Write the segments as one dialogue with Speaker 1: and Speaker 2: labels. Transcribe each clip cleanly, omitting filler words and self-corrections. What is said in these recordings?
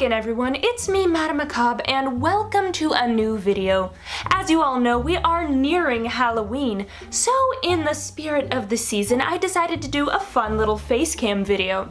Speaker 1: again, everyone. It's me, Madame Macabre, and welcome to a new video. As you all know, we are nearing Halloween, so in the spirit of the season, I decided to do a fun little face cam video.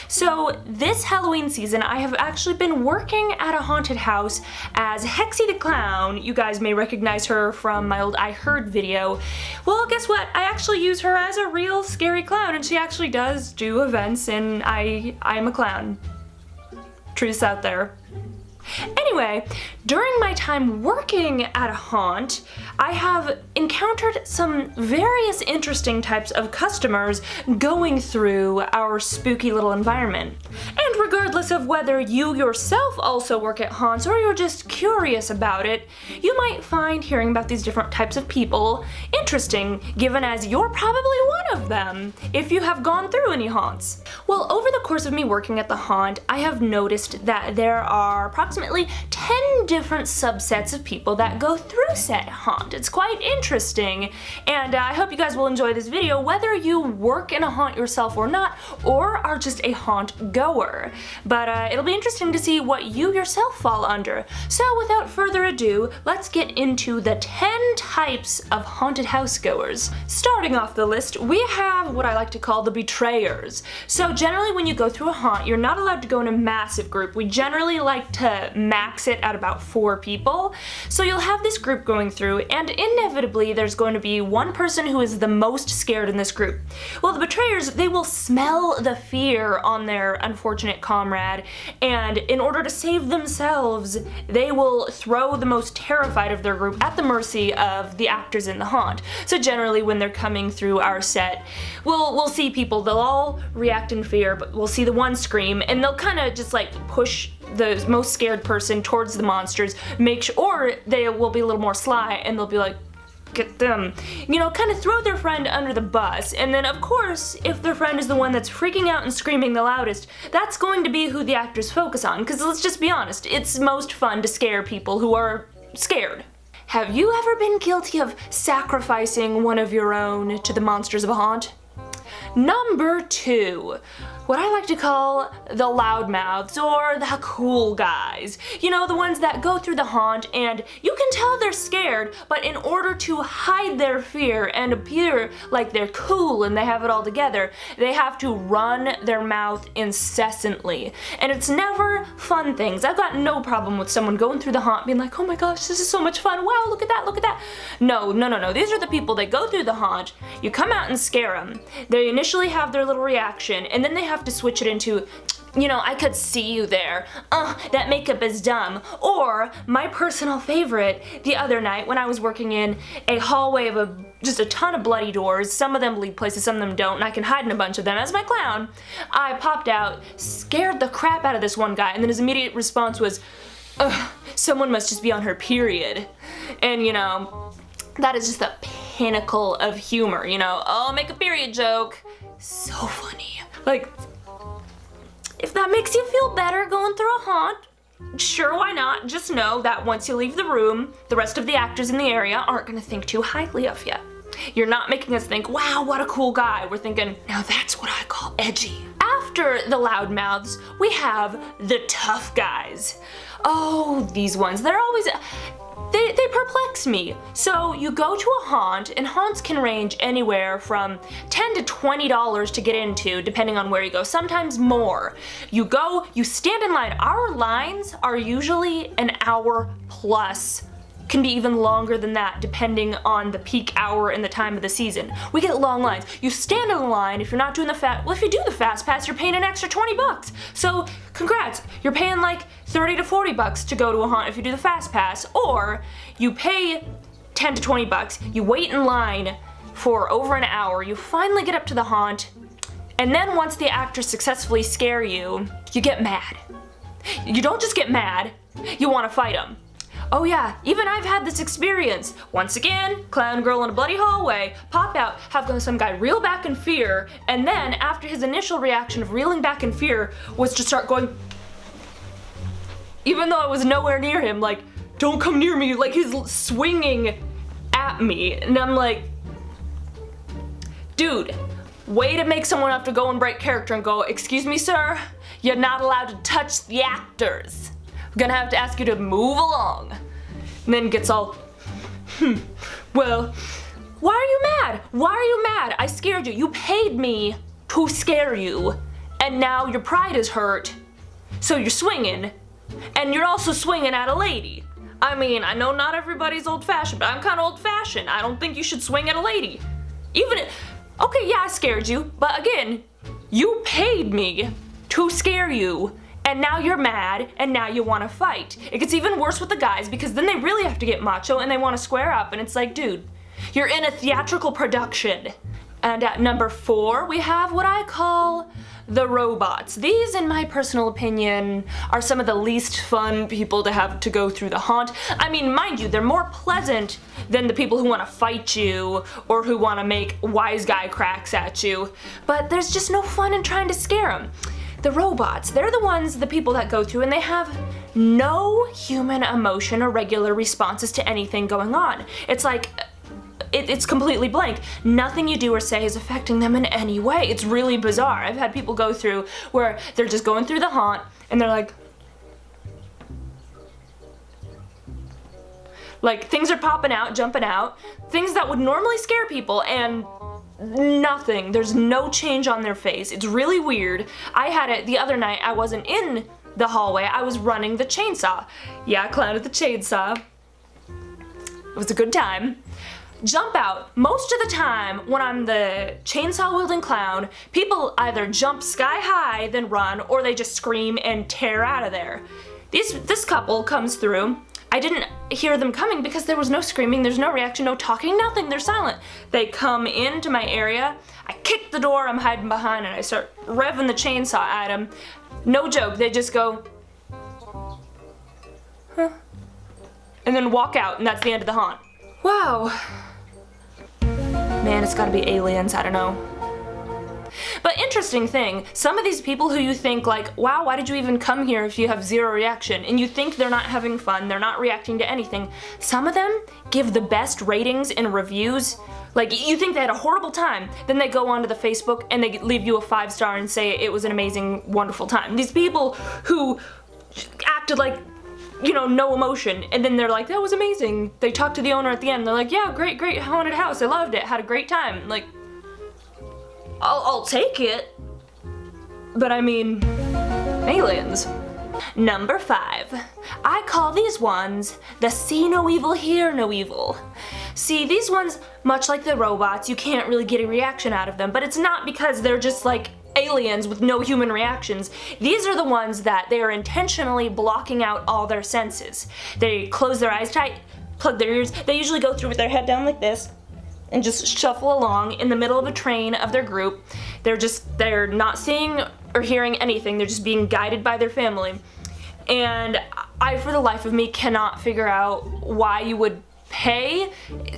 Speaker 1: So this Halloween season, I have actually been working at a haunted house as Hexy the Clown. You guys may recognize her from my old I Heard video. Well, guess what? I actually use her as a real scary clown, and she actually does do events, and I'm a clown. Truth's out there. Anyway, during my time working at a haunt, I have encountered some various interesting types of customers going through our spooky little environment. And regardless of whether you yourself also work at haunts or you're just curious about it, you might find hearing about these different types of people interesting, given as you're probably one of them, if you have gone through any haunts. Well, over the course of me working at the haunt, I have noticed that there are approximately 10 different subsets of people that go through said haunt. It's quite interesting, and I hope you guys will enjoy this video, whether you work in a haunt yourself or not, or are just a haunt goer. But it'll be interesting to see what you yourself fall under. So without further ado, let's get into the 10 types of haunted house goers. Starting off the list, we have what I like to call the betrayers. So generally when you go through a haunt, you're not allowed to go in a massive group. We generally like to max it at about 4 people. So you'll have this group going through, and inevitably there's going to be one person who is the most scared in this group. Well, the betrayers, they will smell the fear on their unfortunate comrade, and in order to save themselves, they will throw the most terrified of their group at the mercy of the actors in the haunt. So generally when they're coming through our set, we'll see people, they'll all react in fear, but we'll see the one scream, and they'll kind of just like push the most scared person towards the monsters, or they will be a little more sly and they'll be like, get them, you know, kind of throw their friend under the bus. And then of course, if their friend is the one that's freaking out and screaming the loudest, that's going to be who the actors focus on, because let's just be honest, it's most fun to scare people who are scared. Have you ever been guilty of sacrificing one of your own to the monsters of a haunt? Number 2, what I like to call the loudmouths, or the cool guys. You know, the ones that go through the haunt and you can tell they're scared, but in order to hide their fear and appear like they're cool and they have it all together, they have to run their mouth incessantly. And it's never fun things. I've got no problem with someone going through the haunt being like, oh my gosh, this is so much fun, wow, look at that, look at that. No. These are the people that go through the haunt, you come out and scare them. They initially have their little reaction, and then they have to switch it into, you know, I could see you there. That makeup is dumb. Or, my personal favorite, the other night when I was working in a hallway of just a ton of bloody doors, some of them lead places, some of them don't, and I can hide in a bunch of them as my clown, I popped out, scared the crap out of this one guy, and then his immediate response was, ugh, someone must just be on her period. And you know, that is just the pinnacle of humor, you know, oh, make a period joke. So funny. Like, if that makes you feel better going through a haunt, sure, why not? Just know that once you leave the room, the rest of the actors in the area aren't gonna think too highly of you. You're not making us think, wow, what a cool guy. We're thinking, now that's what I call edgy. After the loudmouths, we have the tough guys. Oh, these ones, they're always, they perplex me. So you go to a haunt, and haunts can range anywhere from $10 to $20 to get into, depending on where you go, sometimes more. You go, you stand in line. Our lines are usually an hour plus. Can be even longer than that depending on the peak hour and the time of the season. We get long lines. You stand in the line, if you're not doing if you do the fast pass, you're paying an extra 20 bucks. So congrats, you're paying like 30 to 40 bucks to go to a haunt if you do the fast pass, or you pay 10 to 20 bucks, you wait in line for over an hour, you finally get up to the haunt, and then once the actors successfully scare you, you get mad. You don't just get mad, you want to fight them. Oh yeah, even I've had this experience. Once again, clown girl in a bloody hallway, pop out, have some guy reel back in fear, and then after his initial reaction of reeling back in fear was to start going, even though I was nowhere near him, like, don't come near me, like he's swinging at me, and I'm like, dude, Way to make someone have to go and break character and go, excuse me, sir, you're not allowed to touch the actors. I'm gonna have to ask you to move along. And then gets all, well, why are you mad? Why are you mad? I scared you. You paid me to scare you. And now your pride is hurt. So you're swinging. And you're also swinging at a lady. I mean, I know not everybody's old-fashioned, but I'm kind of old-fashioned. I don't think you should swing at a lady. Even if, okay, yeah, I scared you. But again, you paid me to scare you. And now you're mad, and now you want to fight. It gets even worse with the guys, because then they really have to get macho, and they want to square up, and it's like, dude, you're in a theatrical production. And at number 4, we have what I call the robots. These, in my personal opinion, are some of the least fun people to have to go through the haunt. I mean, mind you, they're more pleasant than the people who want to fight you, or who want to make wise guy cracks at you, but there's just no fun in trying to scare them. The robots, they're the people that go through and they have no human emotion or regular responses to anything going on. It's like, it's completely blank. Nothing you do or say is affecting them in any way. It's really bizarre. I've had people go through where they're just going through the haunt and they're like things are popping out, jumping out, things that would normally scare people, and nothing. There's no change on their face. It's really weird. I had it the other night. I wasn't in the hallway. I was running the chainsaw. Yeah, I clowned with the chainsaw. It was a good time. Jump out. Most of the time when I'm the chainsaw wielding clown, people either jump sky high then run, or they just scream and tear out of there. This couple comes through. I didn't hear them coming because there was no screaming, there's no reaction, no talking, nothing, they're silent. They come into my area, I kick the door I'm hiding behind, and I start revving the chainsaw at them. No joke, they just go, huh, and then walk out, and that's the end of the haunt. Wow. Man, it's gotta be aliens, I don't know. But interesting thing, some of these people who you think like, wow, why did you even come here if you have zero reaction? And you think they're not having fun, they're not reacting to anything. Some of them give the best ratings and reviews. Like, you think they had a horrible time, then they go onto the Facebook and they leave you a 5-star and say it was an amazing, wonderful time. These people who acted like, you know, no emotion, and then they're like, that was amazing. They talk to the owner at the end, they're like, yeah, great haunted house, I loved it, had a great time. Like, I'll take it, but I mean, aliens. Number 5, I call these ones the see no evil, hear no evil. See, these ones, much like the robots, you can't really get a reaction out of them, but it's not because they're just like aliens with no human reactions. These are the ones that they are intentionally blocking out all their senses. They close their eyes tight, plug their ears, they usually go through with their head down like this, and just shuffle along in the middle of a train of their group. They're not seeing or hearing anything, they're just being guided by their family. And I, for the life of me, cannot figure out why you would pay.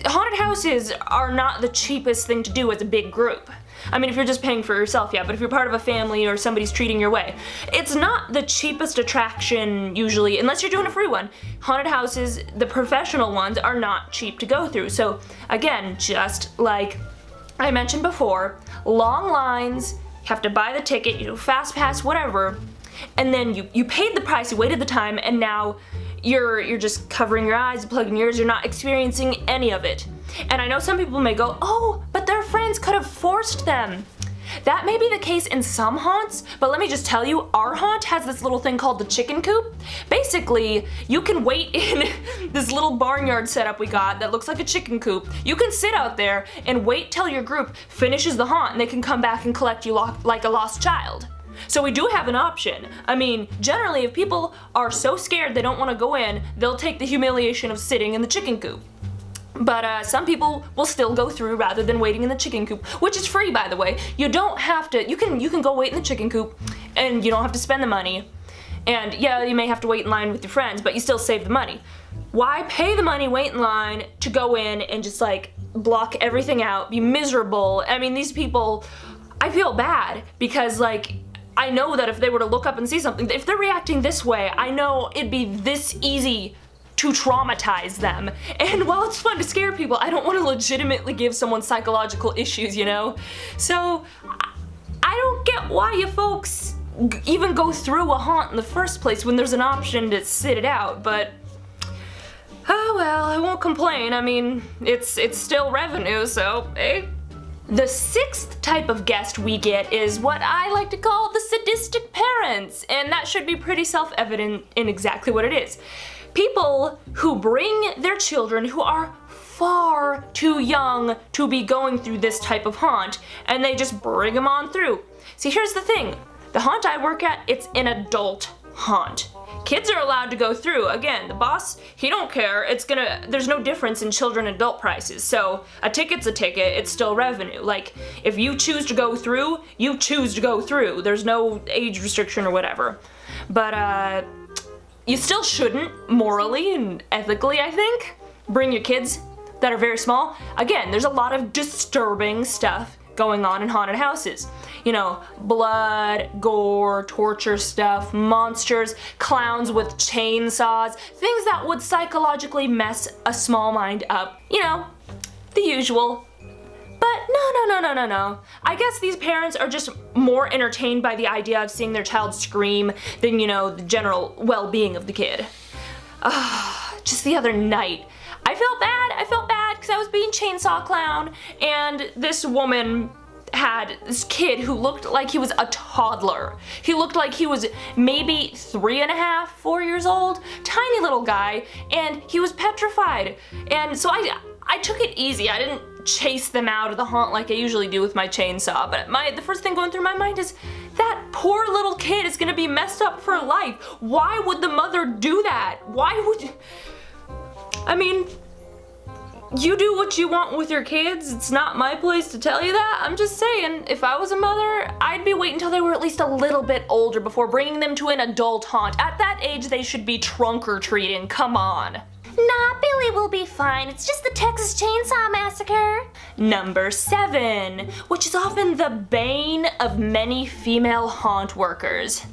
Speaker 1: Haunted houses are not the cheapest thing to do as a big group. I mean, if you're just paying for yourself, yeah, but if you're part of a family or somebody's treating your way, it's not the cheapest attraction usually, unless you're doing a free one. Haunted houses, the professional ones, are not cheap to go through. So again, just like I mentioned before, long lines, you have to buy the ticket, you do fast pass, whatever, and then you paid the price, you waited the time, and now you're just covering your eyes, plugging your ears, you're not experiencing any of it. And I know some people may go, oh, but their friends could have forced them. That may be the case in some haunts, but let me just tell you, our haunt has this little thing called the chicken coop. Basically, you can wait in this little barnyard setup we got that looks like a chicken coop. You can sit out there and wait till your group finishes the haunt and they can come back and collect you like a lost child. So we do have an option. I mean, generally if people are so scared they don't want to go in, they'll take the humiliation of sitting in the chicken coop. But some people will still go through rather than waiting in the chicken coop, which is free, by the way. You don't have to, you can go wait in the chicken coop and you don't have to spend the money. And yeah, you may have to wait in line with your friends, but you still save the money. Why pay the money, wait in line to go in and just like block everything out, be miserable? I mean, these people, I feel bad because like, I know that if they were to look up and see something, if they're reacting this way, I know it'd be this easy to traumatize them. And while it's fun to scare people, I don't want to legitimately give someone psychological issues, you know? So I don't get why you folks even go through a haunt in the first place when there's an option to sit it out, but oh well, I won't complain. I mean, it's still revenue, so eh. The sixth type of guest we get is what I like to call the sadistic parents, and that should be pretty self-evident in exactly what it is. People who bring their children who are far too young to be going through this type of haunt, and they just bring them on through. See, here's the thing. The haunt I work at, it's an adult haunt. Kids are allowed to go through. Again, the boss, he don't care. There's no difference in children and adult prices. So a ticket's a ticket, it's still revenue. Like, if you choose to go through, you choose to go through. There's no age restriction or whatever. But you still shouldn't, morally and ethically, I think, bring your kids that are very small. Again, there's a lot of disturbing stuff going on in haunted houses. You know, blood, gore, torture stuff, monsters, clowns with chainsaws, things that would psychologically mess a small mind up. You know, the usual. But no. I guess these parents are just more entertained by the idea of seeing their child scream than, you know, the general well-being of the kid. Just the other night, I felt bad because I was being chainsaw clown, and this woman had this kid who looked like he was a toddler. He looked like he was maybe 3.5, 4 years old, tiny little guy, and he was petrified. And so I took it easy. I didn't chase them out of the haunt like I usually do with my chainsaw, but the first thing going through my mind is that poor little kid is gonna be messed up for life. Why would the mother do that? Why would I mean, you do what you want with your kids. It's not my place to tell you that. I'm just saying, if I was a mother, I'd be waiting until they were at least a little bit older before bringing them to an adult haunt. At that age, they should be trunk or treating. Come on.
Speaker 2: Nah, Billy will be fine. It's just the Texas Chainsaw Massacre.
Speaker 1: Number 7, which is often the bane of many female haunt workers,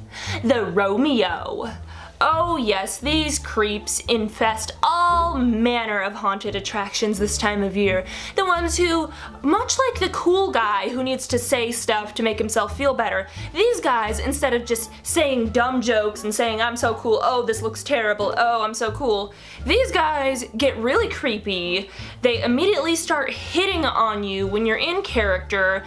Speaker 1: the Romeo. Oh yes, these creeps infest all manner of haunted attractions this time of year. The ones who, much like the cool guy who needs to say stuff to make himself feel better, these guys, instead of just saying dumb jokes and saying, I'm so cool, oh this looks terrible, oh I'm so cool, these guys get really creepy. They immediately start hitting on you when you're in character.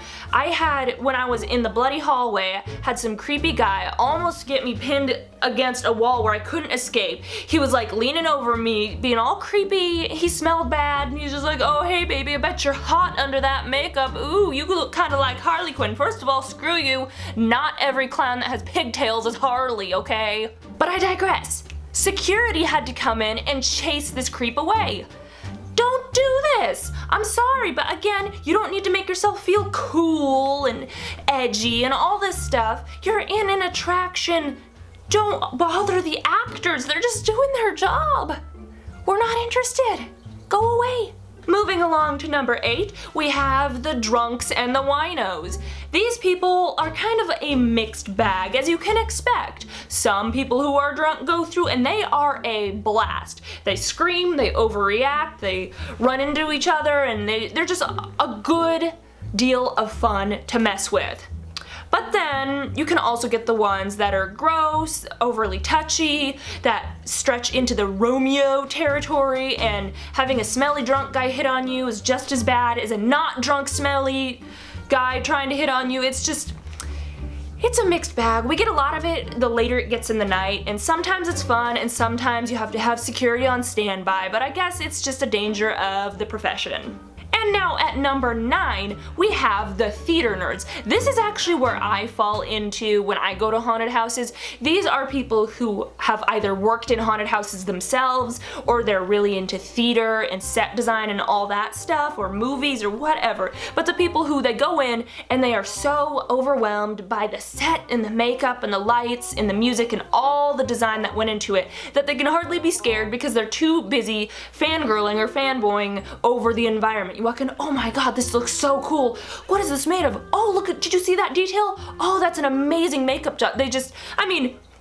Speaker 1: When I was in the bloody hallway, had some creepy guy almost get me pinned against a wall where I couldn't escape. He was like leaning over me, being all creepy. He smelled bad, and he's just like, oh hey baby, I bet you're hot under that makeup. Ooh, you look kind of like Harley Quinn. First of all, screw you. Not every clown that has pigtails is Harley, okay? But I digress. Security had to come in and chase this creep away. Don't do this! I'm sorry, but again, you don't need to make yourself feel cool and edgy and all this stuff. You're in an attraction. Don't bother the actors, they're just doing their job. We're not interested. Go away. Moving along to number 8, we have the drunks and the winos. These people are kind of a mixed bag, as you can expect. Some people who are drunk go through and they are a blast. They scream, they overreact, they run into each other, and they're just a good deal of fun to mess with. But then you can also get the ones that are gross, overly touchy, that stretch into the Romeo territory, and having a smelly drunk guy hit on you is just as bad as a not drunk smelly guy trying to hit on you. It's a mixed bag. We get a lot of it the later it gets in the night, and sometimes it's fun and sometimes you have to have security on standby, but I guess it's just a danger of the profession. And now at number 9, we have the theater nerds. This is actually where I fall into when I go to haunted houses. These are people who have either worked in haunted houses themselves, or they're really into theater and set design and all that stuff, or movies or whatever. But the people who they go in and they are so overwhelmed by the set and the makeup and the lights and the music and all the design that went into it that they can hardly be scared because they're too busy fangirling or fanboying over the environment. You walk in, oh my god, this looks so cool. What is this made of? Oh, look, did you see that detail? Oh, that's an amazing makeup job.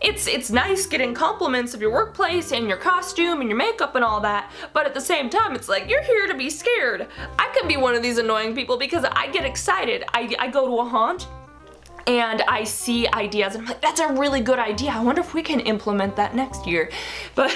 Speaker 1: it's nice getting compliments of your workplace and your costume and your makeup and all that, but at the same time, it's like, you're here to be scared. I can be one of these annoying people because I get excited. I go to a haunt and I see ideas and I'm like, that's a really good idea. I wonder if we can implement that next year. But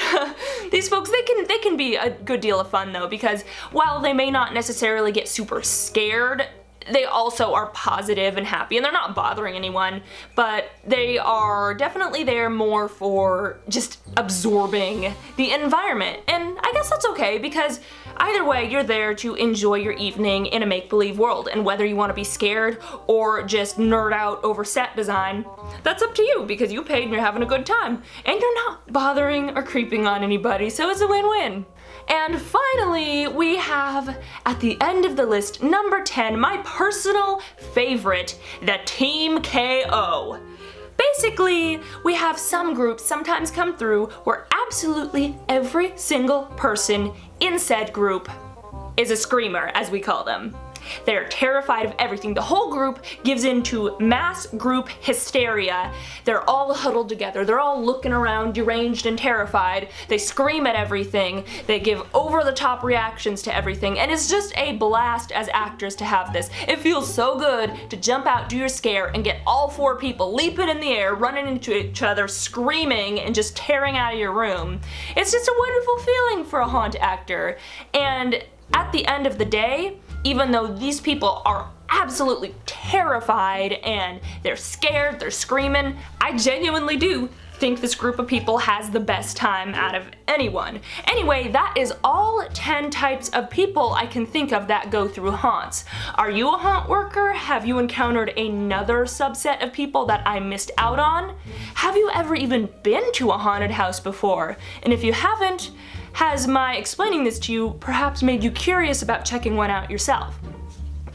Speaker 1: these folks, they can be a good deal of fun though, because while they may not necessarily get super scared, they also are positive and happy, and they're not bothering anyone, but they are definitely there more for just absorbing the environment. And I guess that's okay, because either way, you're there to enjoy your evening in a make-believe world, and whether you want to be scared or just nerd out over set design, that's up to you, because you paid and you're having a good time, and you're not bothering or creeping on anybody, so it's a win-win. And finally, we have, at the end of the list, number 10, my personal favorite, the Team KO. Basically, we have some groups sometimes come through where absolutely every single person in said group is a screamer, as we call them. They're terrified of everything. The whole group gives into mass group hysteria. They're all huddled together. They're all looking around, deranged and terrified. They scream at everything. They give over-the-top reactions to everything. And it's just a blast as actors to have this. It feels so good to jump out, do your scare, and get all 4 people leaping in the air, running into each other, screaming, and just tearing out of your room. It's just a wonderful feeling for a haunt actor. And at the end of the day, even though these people are absolutely terrified and they're scared, they're screaming, I genuinely do think this group of people has the best time out of anyone. Anyway, that is all 10 types of people I can think of that go through haunts. Are you a haunt worker? Have you encountered another subset of people that I missed out on? Have you ever even been to a haunted house before? And if you haven't, has my explaining this to you perhaps made you curious about checking one out yourself?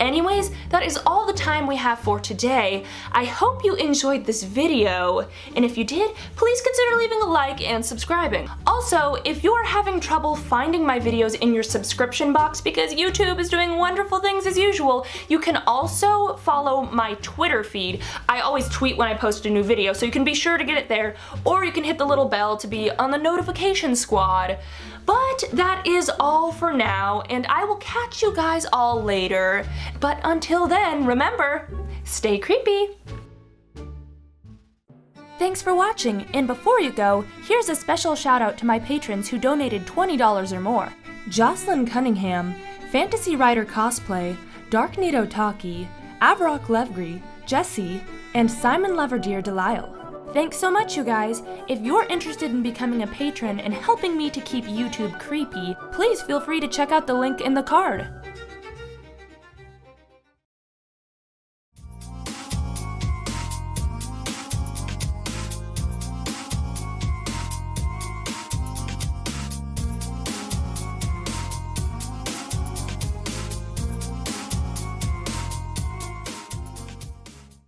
Speaker 1: Anyways, that is all the time we have for today. I hope you enjoyed this video, and if you did, please consider leaving a like and subscribing. Also, if you're having trouble finding my videos in your subscription box because YouTube is doing wonderful things as usual, you can also follow my Twitter feed. I always tweet when I post a new video, so you can be sure to get it there, or you can hit the little bell to be on the notification squad. But that is all for now, and I will catch you guys all later. But until then, remember, stay creepy. Thanks for watching, and before you go, here's a special shout out to my patrons who donated $20 or more. Jocelyn Cunningham, Fantasy Writer Cosplay, Dark Nito Taki, Avrok Levgry, Jesse, and Simon Leverdeer Delisle. Thanks so much, you guys. If you're interested in becoming a patron and helping me to keep YouTube creepy, please feel free to check out the link in the card.